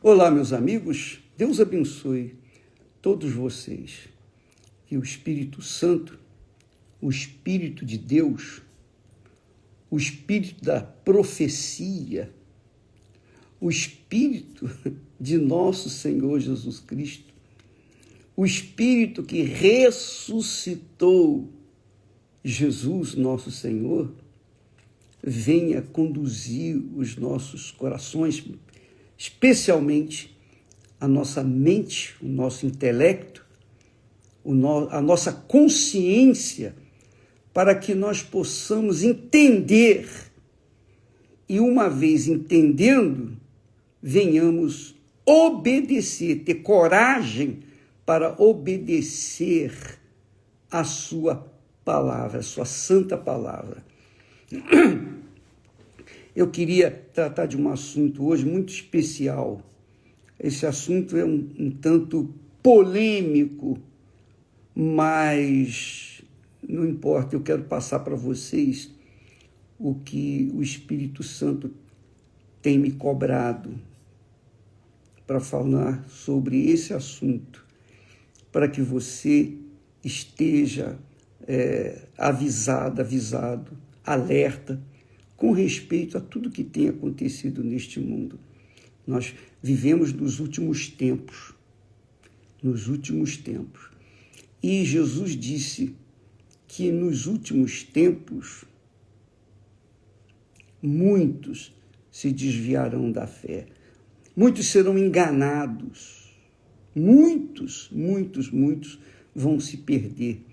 Olá, meus amigos, Deus abençoe todos vocês. Que o Espírito Santo, o Espírito de Deus, o Espírito da profecia, o Espírito de nosso Senhor Jesus Cristo, o Espírito que ressuscitou Jesus, nosso Senhor, venha conduzir os nossos corações, especialmente a nossa mente, o nosso intelecto, a nossa consciência, para que nós possamos entender e, uma vez entendendo, venhamos obedecer, ter coragem para obedecer a sua palavra, a sua santa palavra. Eu queria tratar de um assunto hoje muito especial. Esse assunto é um tanto polêmico, mas não importa, eu quero passar para vocês o que o Espírito Santo tem me cobrado para falar sobre esse assunto, para que você esteja avisado, alerta, com respeito a tudo que tem acontecido neste mundo. Nós vivemos nos últimos tempos. E Jesus disse que nos últimos tempos muitos se desviarão da fé. Muitos serão enganados. Muitos vão se perder.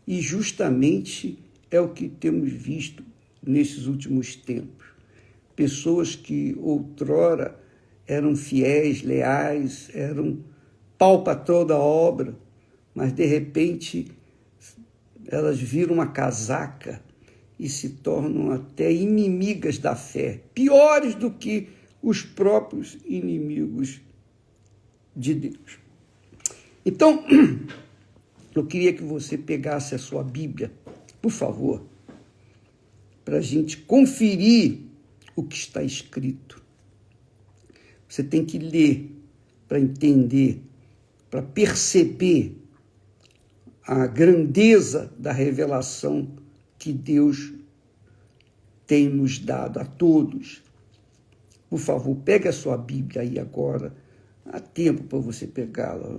E justamente é o que temos visto nesses últimos tempos. Pessoas que outrora eram fiéis, leais, eram pau-patrão da obra, mas de repente elas viram uma casaca e se tornam até inimigas da fé, piores do que os próprios inimigos de Deus. Então, eu queria que você pegasse a sua Bíblia, por favor, para a gente conferir o que está escrito. Você tem que ler para entender, para perceber a grandeza da revelação que Deus tem nos dado a todos. Por favor, pegue a sua Bíblia aí agora, há tempo para você pegá-la,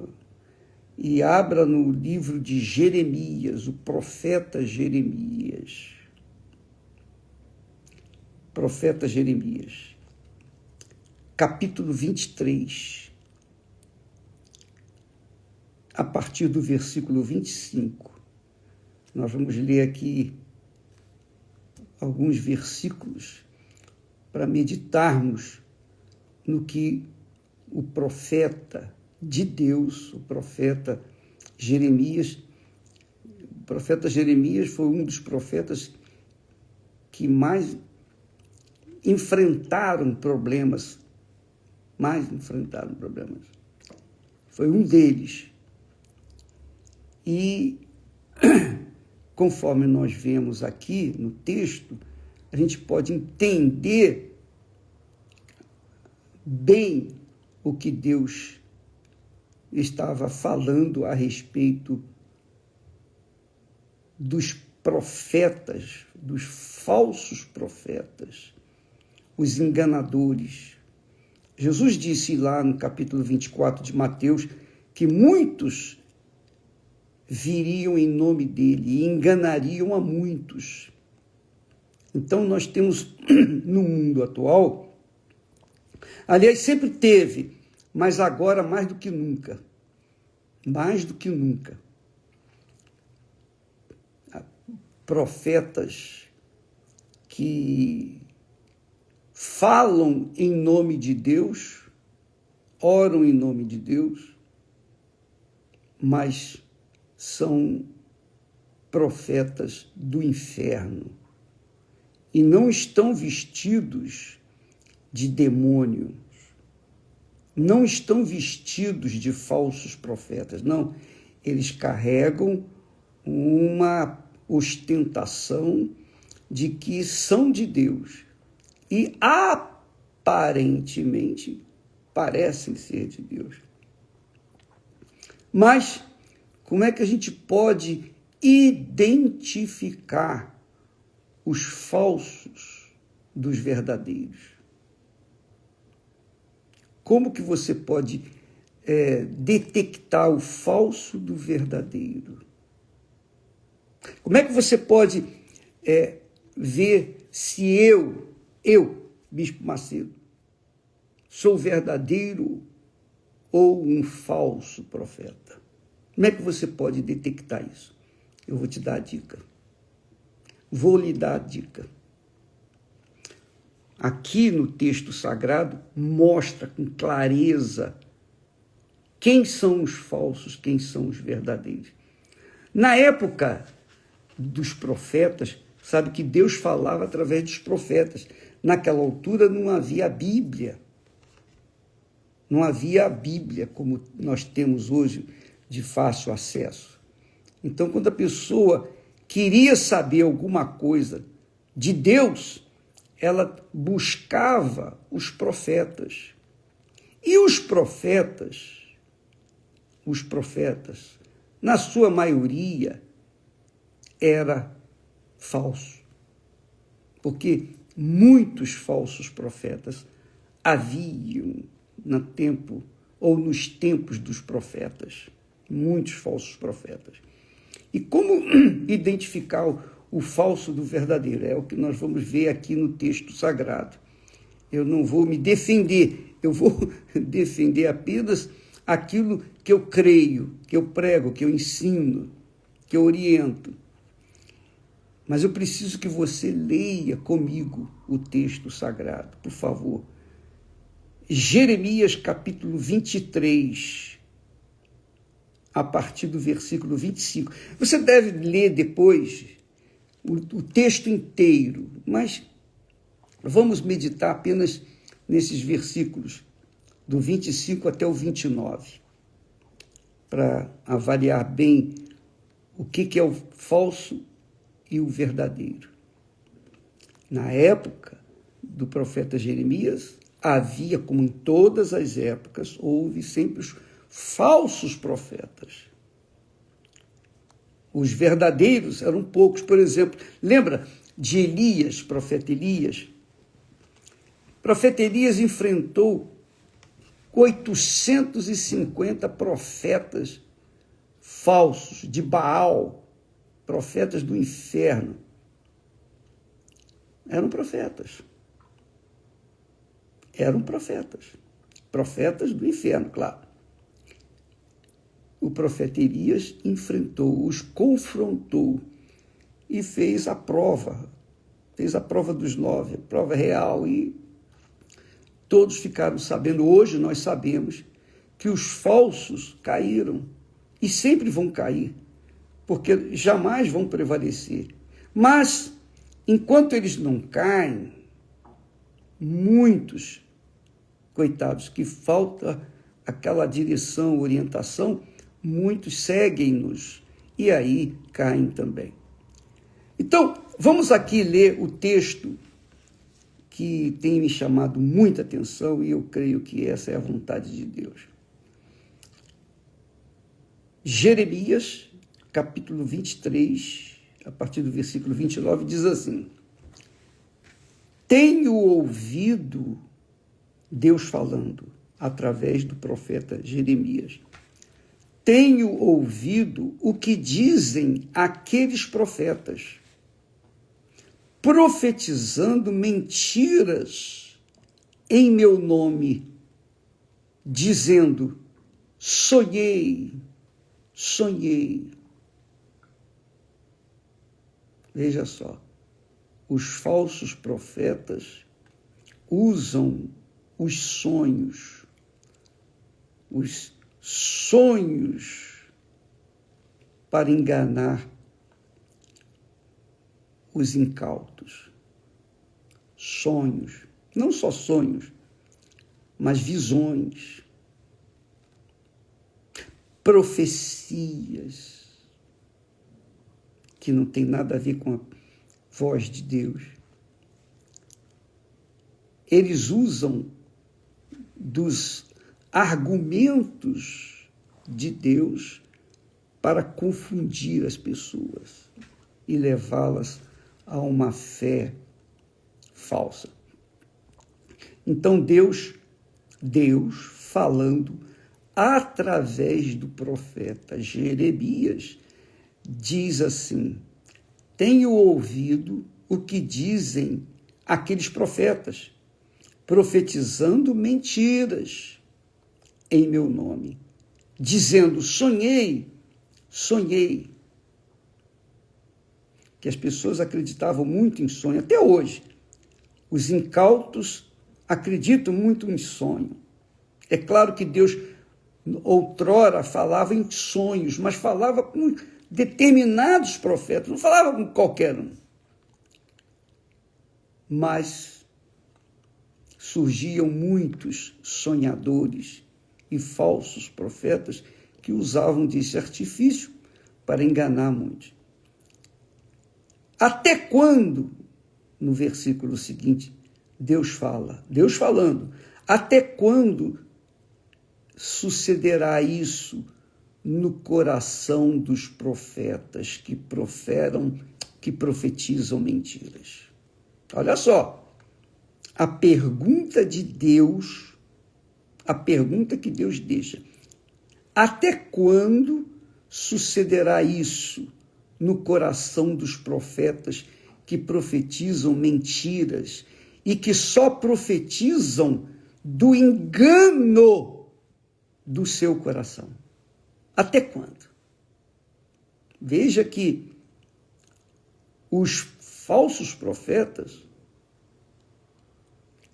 e abra no livro de Jeremias, o profeta Jeremias. Profeta Jeremias, capítulo 23, a partir do versículo 25. Nós vamos ler aqui alguns versículos para meditarmos no que o profeta de Deus, o profeta Jeremias foi um dos profetas que mais enfrentaram problemas. Foi um deles. E, conforme nós vemos aqui no texto, a gente pode entender bem o que Deus estava falando a respeito dos profetas, dos falsos profetas, os enganadores. Jesus disse lá no capítulo 24 de Mateus que muitos viriam em nome dele e enganariam a muitos. Então nós temos no mundo atual, aliás, sempre teve, mas agora mais do que nunca, profetas que falam em nome de Deus, oram em nome de Deus, mas são profetas do inferno e não estão vestidos de demônios, não estão vestidos de falsos profetas, não. Eles carregam uma ostentação de que são de Deus e aparentemente parecem ser de Deus. Mas como é que a gente pode identificar os falsos dos verdadeiros? Como que você pode detectar o falso do verdadeiro? Como é que você pode ver se eu, Bispo Macedo, sou verdadeiro ou um falso profeta? Como é que você pode detectar isso? Eu vou te dar a dica. Vou lhe dar a dica. Aqui no texto sagrado mostra com clareza quem são os falsos, quem são os verdadeiros. Na época dos profetas, sabe que Deus falava através dos profetas. Naquela altura não havia a Bíblia. Não havia a Bíblia como nós temos hoje de fácil acesso. Então, quando a pessoa queria saber alguma coisa de Deus, ela buscava os profetas. E os profetas, na sua maioria, era falso. Porque muitos falsos profetas haviam nos tempos dos profetas. Muitos falsos profetas. E como identificar o falso do verdadeiro? É o que nós vamos ver aqui no texto sagrado. Eu não vou me defender, eu vou defender apenas aquilo que eu creio, que eu prego, que eu ensino, que eu oriento. Mas eu preciso que você leia comigo o texto sagrado, por favor. Jeremias capítulo 23, a partir do versículo 25. Você deve ler depois o texto inteiro, mas vamos meditar apenas nesses versículos, do 25 até o 29, para avaliar bem o que é o falso e o verdadeiro. Na época do profeta Jeremias, havia, como em todas as épocas, houve sempre os falsos profetas. Os verdadeiros eram poucos. Por exemplo, lembra de Elias, profeta Elias? O profeta Elias enfrentou 850 profetas falsos de Baal, profetas do inferno. Eram profetas. Profetas do inferno, claro. O profeta Elias enfrentou-os, confrontou e fez a prova dos 9, a prova real, e todos ficaram sabendo. Hoje nós sabemos que os falsos caíram e sempre vão cair, porque jamais vão prevalecer. Mas, enquanto eles não caem, muitos, coitados, que falta aquela direção, orientação, muitos seguem-nos e aí caem também. Então, vamos aqui ler o texto que tem me chamado muita atenção e eu creio que essa é a vontade de Deus. Jeremias, capítulo 23, a partir do versículo 29, diz assim: Tenho ouvido Deus falando através do profeta Jeremias. Tenho ouvido o que dizem aqueles profetas, profetizando mentiras em meu nome, dizendo: sonhei. Veja só, os falsos profetas usam os sonhos para enganar os incautos. Sonhos, não só sonhos, mas visões, profecias, que não tem nada a ver com a voz de Deus. Eles usam dos argumentos de Deus para confundir as pessoas e levá-las a uma fé falsa. Então Deus falando através do profeta Jeremias, diz assim: tenho ouvido o que dizem aqueles profetas, profetizando mentiras em meu nome, dizendo, sonhei. Que as pessoas acreditavam muito em sonho, até hoje. Os incautos acreditam muito em sonho. É claro que Deus outrora falava em sonhos, mas falava com determinados profetas, não falava com qualquer um. Mas surgiam muitos sonhadores e falsos profetas que usavam desse artifício para enganar muitos. Até quando, no versículo seguinte, Deus falando, até quando sucederá isso no coração dos profetas que profetizam mentiras? Olha só, a pergunta de Deus, a pergunta que Deus deixa: até quando sucederá isso no coração dos profetas que profetizam mentiras e que só profetizam do engano do seu coração? Até quando? Veja que os falsos profetas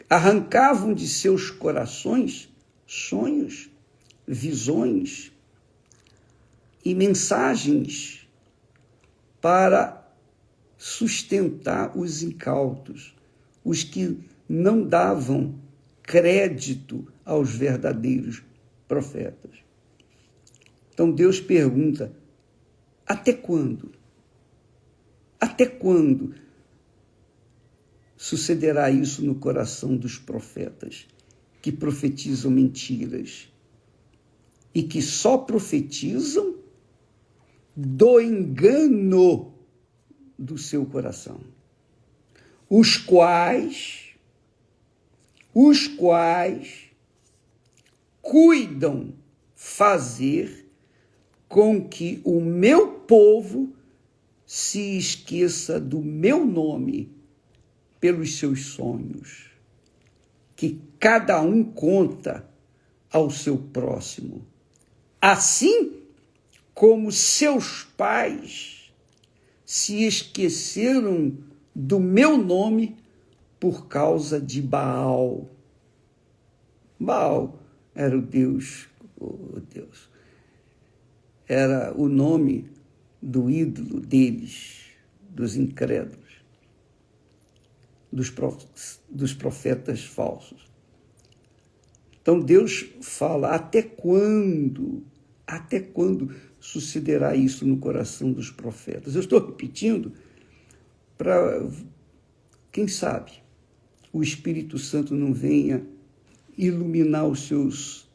arrancavam de seus corações sonhos, visões e mensagens para sustentar os incautos, os que não davam crédito aos verdadeiros profetas. Então Deus pergunta: até quando? Até quando sucederá isso no coração dos profetas que profetizam mentiras e que só profetizam do engano do seu coração, os quais cuidam fazer com que o meu povo se esqueça do meu nome pelos seus sonhos, que cada um conta ao seu próximo, assim como seus pais se esqueceram do meu nome por causa de Baal. Baal era o Deus, era o nome do ídolo deles, dos incrédulos, dos profetas falsos. Então Deus fala: até quando sucederá isso no coração dos profetas? Eu estou repetindo para, quem sabe, o Espírito Santo não venha iluminar os seus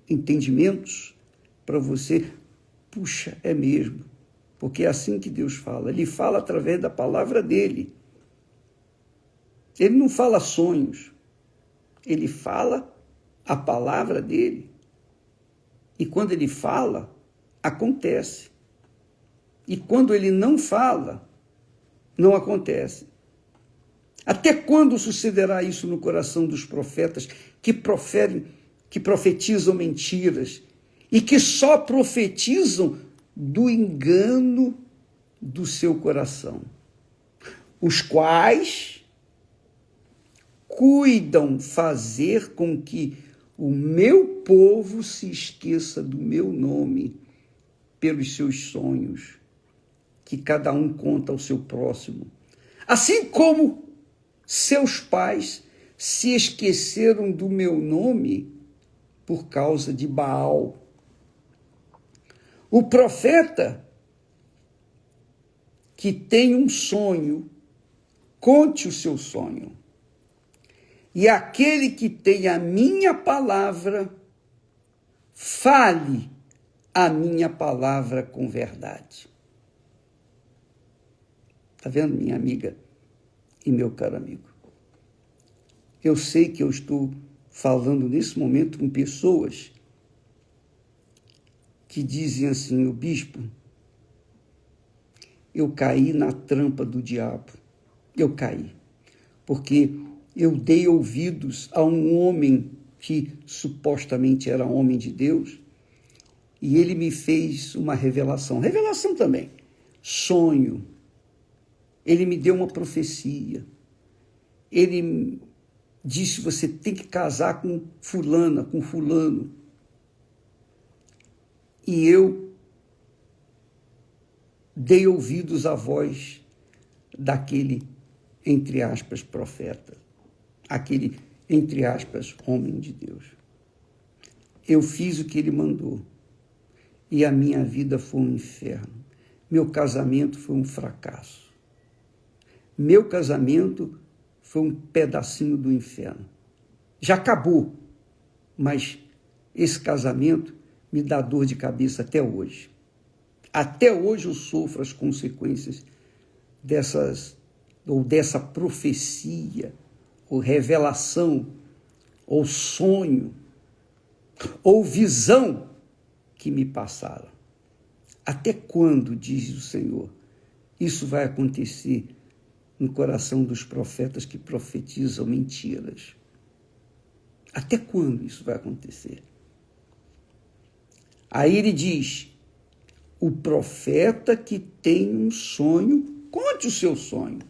entendimentos para você. Puxa, é mesmo, porque é assim que Deus fala. Ele fala através da palavra dele. Ele não fala sonhos, ele fala a palavra dele. E quando ele fala, acontece. E quando ele não fala, não acontece. Até quando sucederá isso no coração dos profetas que profetizam mentiras e que só profetizam do engano do seu coração, os quais cuidam fazer com que o meu povo se esqueça do meu nome pelos seus sonhos, que cada um conta ao seu próximo, assim como seus pais se esqueceram do meu nome por causa de Baal. O profeta que tem um sonho, conte o seu sonho. E aquele que tem a minha palavra, fale a minha palavra com verdade. Está vendo, minha amiga e meu caro amigo? Eu sei que eu estou falando nesse momento com pessoas que dizem assim: o bispo, eu caí na trampa do diabo. Eu caí, porque eu dei ouvidos a um homem que supostamente era homem de Deus, e ele me fez uma revelação também, sonho. Ele me deu uma profecia. Ele disse: você tem que casar com fulana, com fulano. E eu dei ouvidos à voz daquele, entre aspas, profeta, aquele, entre aspas, homem de Deus. Eu fiz o que ele mandou e a minha vida foi um inferno. Meu casamento foi um fracasso. Meu casamento foi um pedacinho do inferno. Já acabou, mas esse casamento me dá dor de cabeça até hoje. Até hoje eu sofro as consequências dessa profecia, ou revelação, ou sonho, ou visão que me passaram. Até quando, diz o Senhor, isso vai acontecer no coração dos profetas que profetizam mentiras? Até quando isso vai acontecer? Aí ele diz: o profeta que tem um sonho, conte o seu sonho.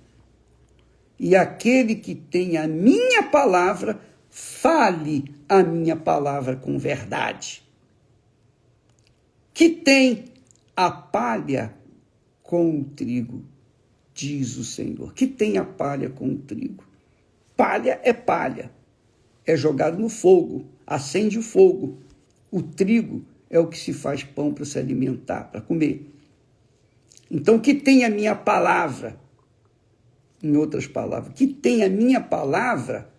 E aquele que tem a minha palavra, fale a minha palavra com verdade. Que tem a palha com o trigo, diz o Senhor. Que tem a palha com o trigo. Palha, é jogado no fogo, acende o fogo. O trigo é o que se faz pão para se alimentar, para comer. Então, que tem a minha palavra, em outras palavras, que tem a minha palavra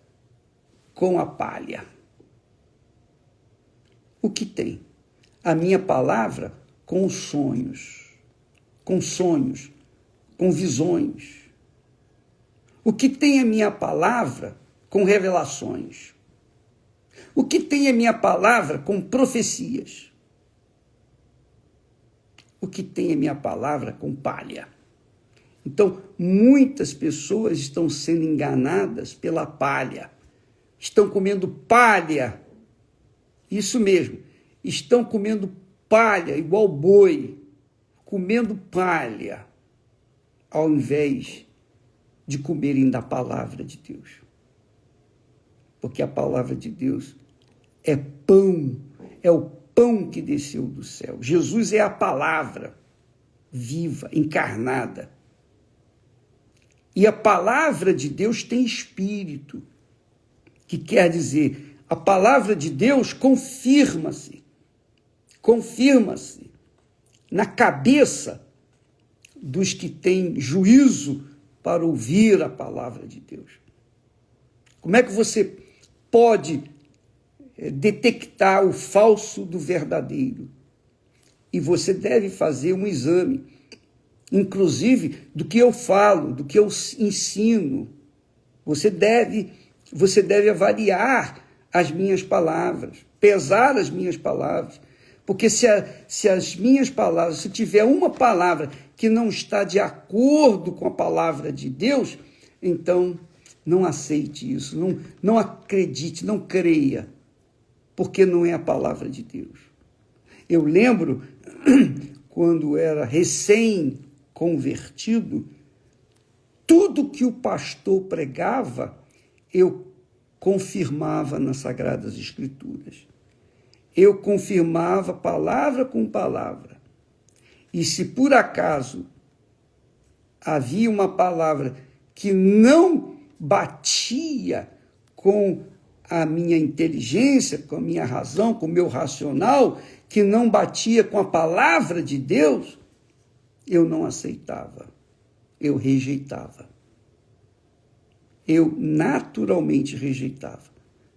com a palha. O que tem? A minha palavra com os sonhos, com visões. O que tem a minha palavra com revelações. O que tem a minha palavra com profecias. O que tem a minha palavra com palha. Então, muitas pessoas estão sendo enganadas pela palha. Estão comendo palha. Isso mesmo. Estão comendo palha igual boi. Comendo palha. Ao invés de comerem da palavra de Deus. Porque a palavra de Deus é pão. É o pão que desceu do céu. Jesus é a palavra viva, encarnada. E a palavra de Deus tem espírito, que quer dizer, a palavra de Deus confirma-se na cabeça dos que têm juízo para ouvir a palavra de Deus. Como é que você pode detectar o falso do verdadeiro? E você deve fazer um exame, inclusive do que eu falo, do que eu ensino. Você deve avaliar as minhas palavras, pesar as minhas palavras, porque se as minhas palavras, se tiver uma palavra que não está de acordo com a palavra de Deus, então não aceite isso, não acredite, não creia, porque não é a palavra de Deus. Eu lembro, quando era recém-convertido, tudo que o pastor pregava, eu confirmava nas Sagradas Escrituras. Eu confirmava palavra com palavra. E se por acaso havia uma palavra que não batia com a minha inteligência, com a minha razão, com o meu racional, que não batia com a palavra de Deus, eu não aceitava, eu rejeitava. eu naturalmente rejeitava.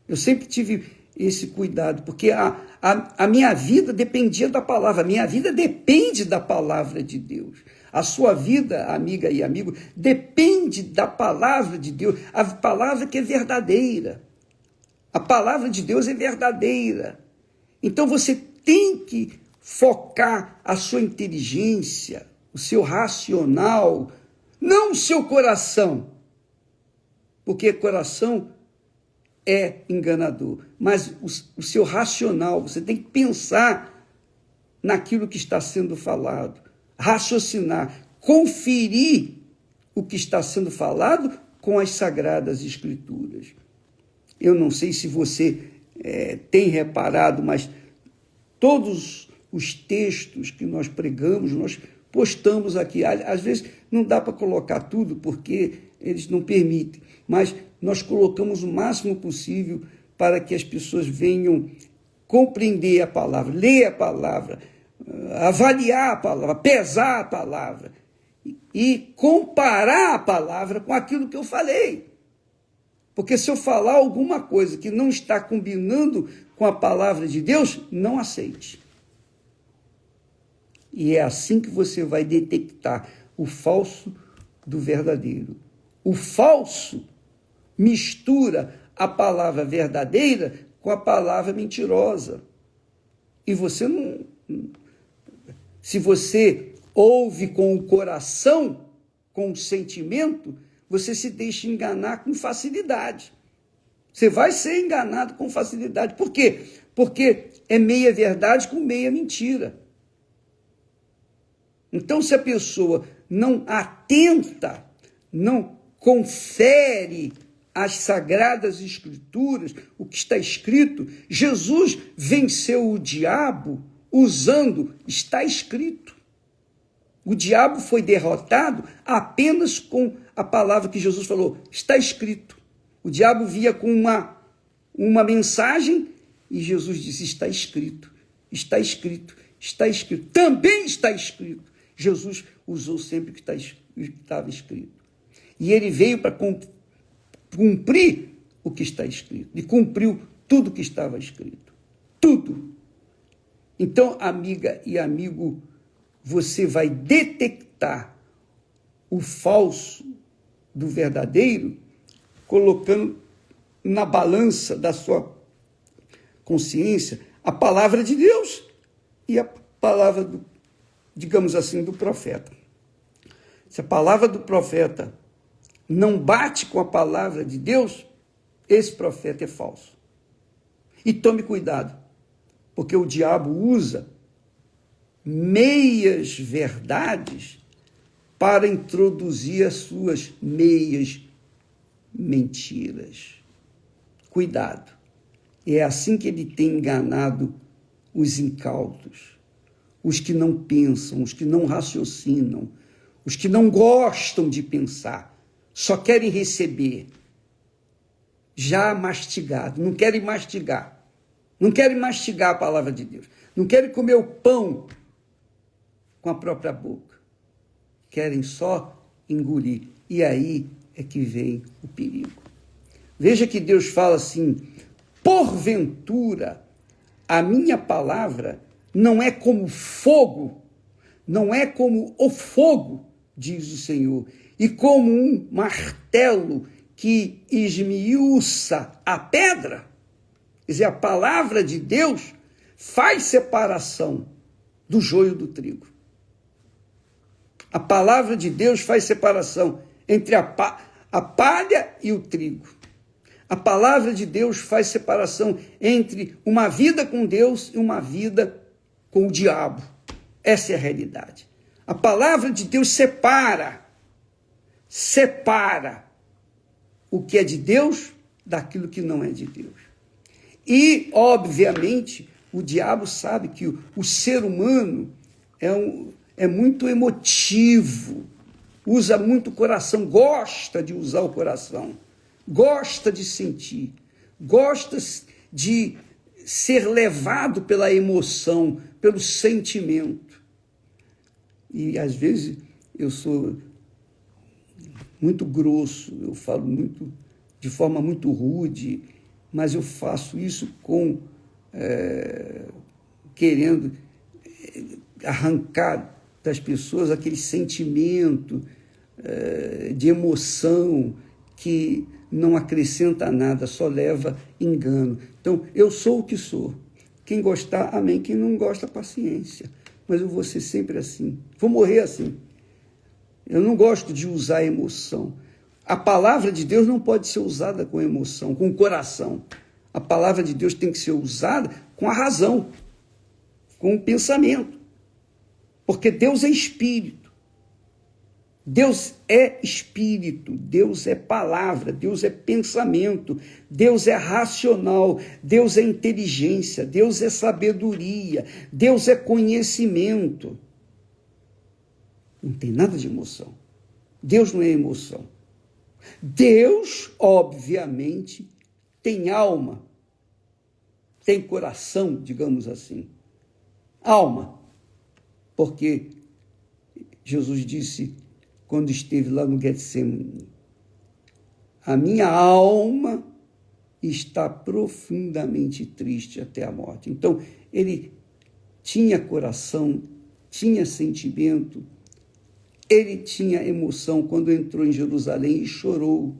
Eu sempre tive esse cuidado, porque a minha vida dependia da palavra, a minha vida depende da palavra de Deus. A sua vida, amiga e amigo, depende da palavra de Deus, a palavra que é verdadeira. A palavra de Deus é verdadeira. Então você tem que focar a sua inteligência, o seu racional, não o seu coração, porque coração é enganador, mas o seu racional, você tem que pensar naquilo que está sendo falado, raciocinar, conferir o que está sendo falado com as Sagradas Escrituras. Eu não sei se você tem reparado, mas todos os textos que nós pregamos, nós postamos aqui. Às vezes não dá para colocar tudo, porque eles não permitem, mas nós colocamos o máximo possível para que as pessoas venham compreender a palavra, ler a palavra, avaliar a palavra, pesar a palavra e comparar a palavra com aquilo que eu falei. Porque se eu falar alguma coisa que não está combinando com a palavra de Deus, não aceite. E é assim que você vai detectar o falso do verdadeiro. O falso mistura a palavra verdadeira com a palavra mentirosa. E você não... Se você ouve com o coração, com o sentimento, você se deixa enganar com facilidade. Você vai ser enganado com facilidade. Por quê? Porque é meia verdade com meia mentira. Então, se a pessoa não atenta, não confere as Sagradas Escrituras, o que está escrito, Jesus venceu o diabo usando, está escrito. O diabo foi derrotado apenas com a palavra que Jesus falou, está escrito. O diabo via com uma mensagem e Jesus disse, está escrito, está escrito, está escrito, também está escrito. Jesus usou sempre o que estava escrito. E ele veio para cumprir o que está escrito. E cumpriu tudo o que estava escrito. Tudo. Então, amiga e amigo, você vai detectar o falso do verdadeiro colocando na balança da sua consciência a palavra de Deus e a palavra digamos assim, do profeta. Se a palavra do profeta não bate com a palavra de Deus, esse profeta é falso. E tome cuidado, porque o diabo usa meias verdades para introduzir as suas meias mentiras. Cuidado. É assim que ele tem enganado os incautos. Os que não pensam, os que não raciocinam, os que não gostam de pensar, só querem receber, já mastigado, não querem mastigar a palavra de Deus, não querem comer o pão com a própria boca, querem só engolir, e aí é que vem o perigo. Veja que Deus fala assim, porventura a minha palavra não é como fogo, não é como o fogo, diz o Senhor, e como um martelo que esmiuça a pedra. Quer dizer, a palavra de Deus faz separação do joio do trigo. A palavra de Deus faz separação entre a palha e o trigo. A palavra de Deus faz separação entre uma vida com Deus e uma vida com o diabo. Essa é a realidade. A palavra de Deus separa o que é de Deus daquilo que não é de Deus. E, obviamente, o diabo sabe que o ser humano é muito emotivo, usa muito o coração, gosta de usar o coração, gosta de sentir, gosta de ser levado pela emoção, pelo sentimento. E, às vezes, eu sou muito grosso, eu falo muito de forma muito rude, mas eu faço isso querendo arrancar das pessoas aquele sentimento de emoção que não acrescenta nada, só leva engano. Então, eu sou o que sou. Quem gostar, amém. Quem não gosta, paciência. Mas eu vou ser sempre assim. Vou morrer assim. Eu não gosto de usar emoção. A palavra de Deus não pode ser usada com emoção, com o coração. A palavra de Deus tem que ser usada com a razão, com o pensamento. Porque Deus é espírito. Deus é espírito, Deus é palavra, Deus é pensamento, Deus é racional, Deus é inteligência, Deus é sabedoria, Deus é conhecimento. Não tem nada de emoção. Deus não é emoção. Deus, obviamente, tem alma, tem coração, digamos assim. Alma, porque Jesus disse, quando esteve lá no Getsemane, a minha alma está profundamente triste até a morte. Então, ele tinha coração, tinha sentimento, ele tinha emoção quando entrou em Jerusalém e chorou.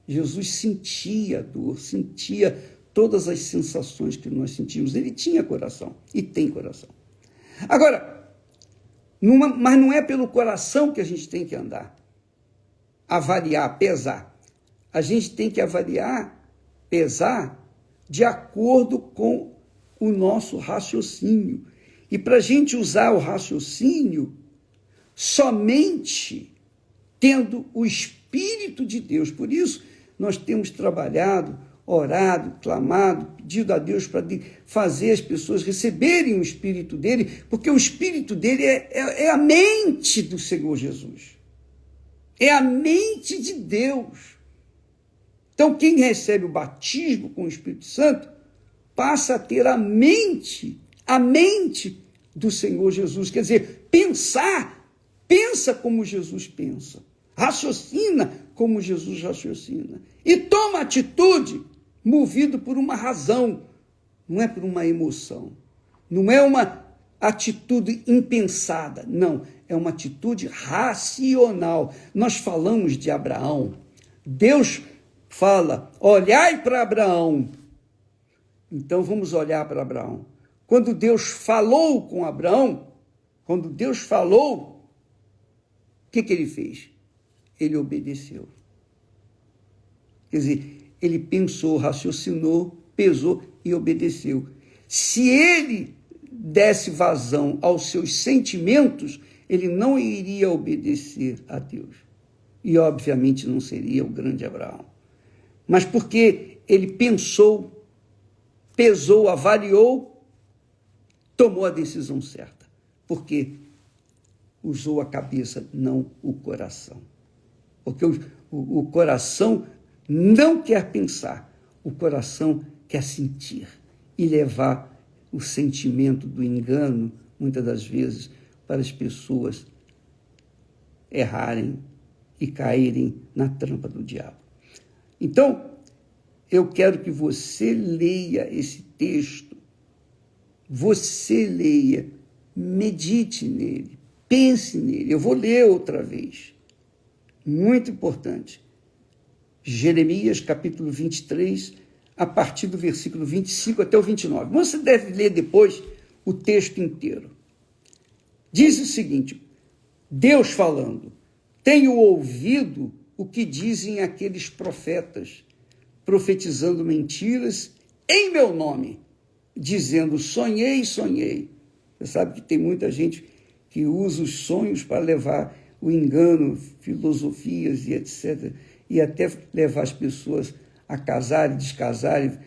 Jesus sentia dor, sentia todas as sensações que nós sentimos. Ele tinha coração e tem coração. Agora, mas não é pelo coração que a gente tem que andar, avaliar, pesar. A gente tem que avaliar, pesar, de acordo com o nosso raciocínio. E para a gente usar o raciocínio, somente tendo o Espírito de Deus. Por isso, nós temos trabalhado, orado, clamado, pedido a Deus para fazer as pessoas receberem o Espírito dele, porque o Espírito dele é a mente do Senhor Jesus. É a mente de Deus. Então, quem recebe o batismo com o Espírito Santo, passa a ter a mente do Senhor Jesus. Quer dizer, pensa como Jesus pensa, raciocina como Jesus raciocina, e toma atitude movido por uma razão, não é por uma emoção, não é uma atitude impensada, não, é uma atitude racional. Nós falamos de Abraão, Deus fala, olhai para Abraão. Então vamos olhar para Abraão. Quando Deus falou com Abraão, o que ele fez? Ele obedeceu. Quer dizer, ele pensou, raciocinou, pesou e obedeceu. Se ele desse vazão aos seus sentimentos, ele não iria obedecer a Deus. E, obviamente, não seria o grande Abraão. Mas porque ele pensou, pesou, avaliou, tomou a decisão certa. Porque usou a cabeça, não o coração. Porque o coração não quer pensar, o coração quer sentir e levar o sentimento do engano, muitas das vezes, para as pessoas errarem e caírem na trampa do diabo. Então, eu quero que você leia esse texto, você leia, medite nele, pense nele. Eu vou ler outra vez. Muito importante. Jeremias, capítulo 23, a partir do versículo 25 até o 29. Você deve ler depois o texto inteiro. Diz o seguinte, Deus falando, tenho ouvido o que dizem aqueles profetas, profetizando mentiras em meu nome, dizendo, sonhei, sonhei. Você sabe que tem muita gente que usa os sonhos para levar o engano, filosofias e etc., e até levar as pessoas a casarem, descasarem,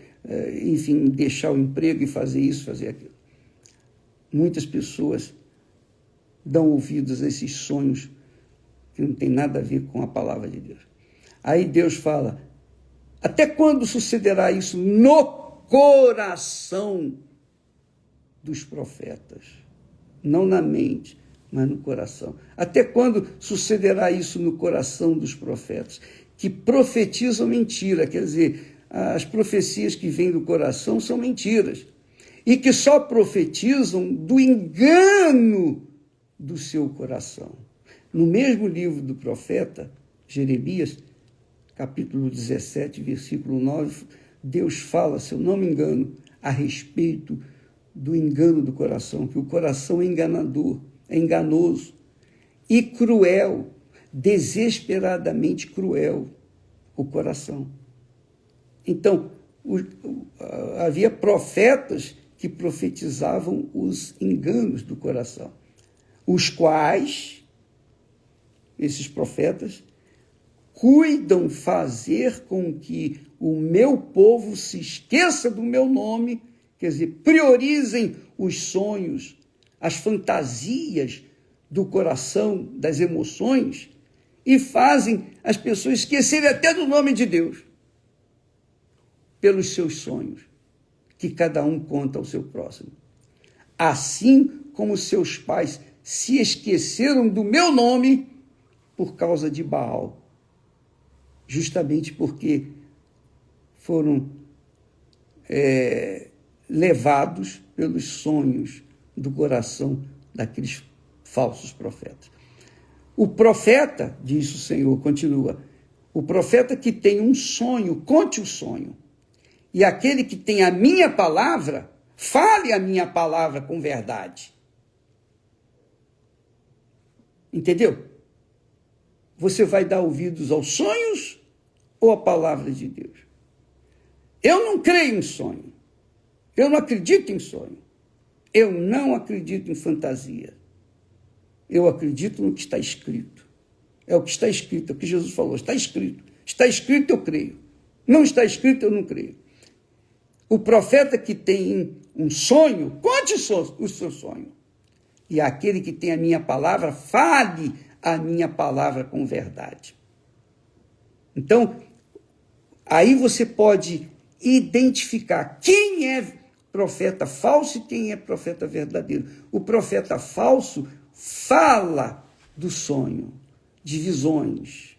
enfim, deixar o emprego e fazer isso, fazer aquilo. Muitas pessoas dão ouvidos a esses sonhos que não tem nada a ver com a palavra de Deus. Aí Deus fala, até quando sucederá isso no coração dos profetas? Não na mente, mas no coração. Até quando sucederá isso no coração dos profetas? que profetizam mentira, quer dizer, as profecias que vêm do coração são mentiras, e que só profetizam do engano do seu coração. No mesmo livro do profeta Jeremias, capítulo 17, versículo 9, Deus fala, se eu não me engano, a respeito do engano do coração, que o coração é enganador, é enganoso e cruel, desesperadamente cruel, o coração. Então, havia profetas que profetizavam os enganos do coração, os quais, esses profetas, cuidam fazer com que o meu povo se esqueça do meu nome, quer dizer, priorizem os sonhos, as fantasias do coração, das emoções, e fazem as pessoas esquecerem até do nome de Deus, pelos seus sonhos, que cada um conta ao seu próximo. Assim como seus pais se esqueceram do meu nome por causa de Baal, justamente porque foram levados pelos sonhos do coração daqueles falsos profetas. O profeta, diz o Senhor, continua, o profeta que tem um sonho, conte o sonho. E aquele que tem a minha palavra, fale a minha palavra com verdade. Entendeu? Você vai dar ouvidos aos sonhos ou à palavra de Deus? Eu não creio em sonho. Eu não acredito em sonho. Eu não acredito em fantasia. Eu acredito no que está escrito. É o que está escrito, é o que Jesus falou. Está escrito. Está escrito, eu creio. Não está escrito, eu não creio. O profeta que tem um sonho, conte o seu sonho. E aquele que tem a minha palavra, fale a minha palavra com verdade. Então, aí você pode identificar quem é profeta falso e quem é profeta verdadeiro. O profeta falso fala do sonho, de visões.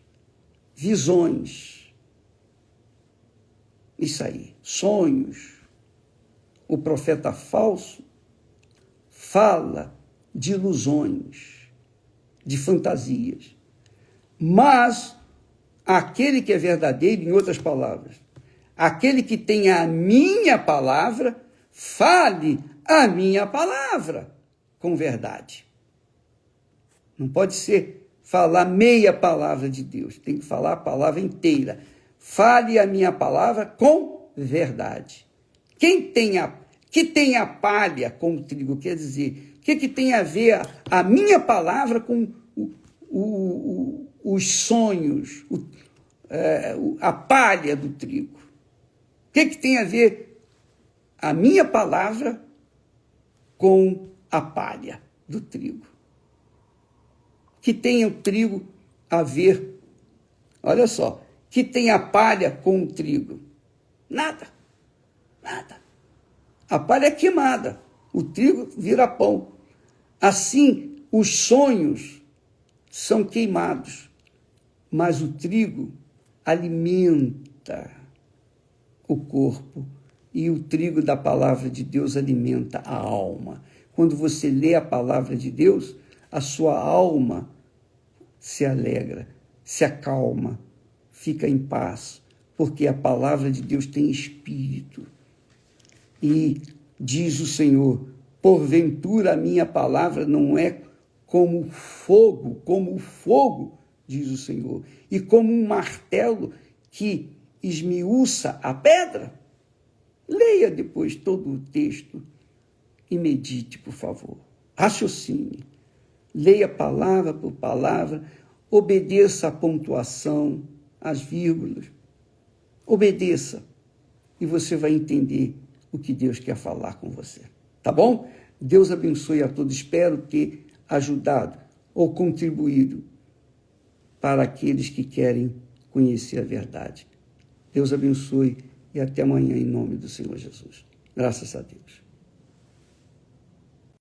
Isso aí, sonhos. O profeta falso fala de ilusões, de fantasias. Mas aquele que é verdadeiro, em outras palavras, aquele que tem a minha palavra, fale a minha palavra com verdade. Não pode ser falar meia palavra de Deus, tem que falar a palavra inteira. Fale a minha palavra com verdade. Que tem a palha com o trigo, quer dizer, o que tem a ver a minha palavra com os sonhos, a palha do trigo? O que tem a ver a minha palavra com a palha do trigo? Que tem o trigo a ver, olha só, que tem a palha com o trigo? Nada. A palha é queimada, o trigo vira pão. Assim, os sonhos são queimados, mas o trigo alimenta o corpo e o trigo da palavra de Deus alimenta a alma. Quando você lê a palavra de Deus, a sua alma se alegra, se acalma, fica em paz, porque a palavra de Deus tem espírito. E diz o Senhor, porventura a minha palavra não é como o fogo, diz o Senhor, e como um martelo que esmiuça a pedra? Leia depois todo o texto e medite, por favor. Raciocine. Leia palavra por palavra, obedeça a pontuação, as vírgulas. Obedeça e você vai entender o que Deus quer falar com você. Tá bom? Deus abençoe a todos. Espero ter ajudado ou contribuído para aqueles que querem conhecer a verdade. Deus abençoe e até amanhã em nome do Senhor Jesus. Graças a Deus.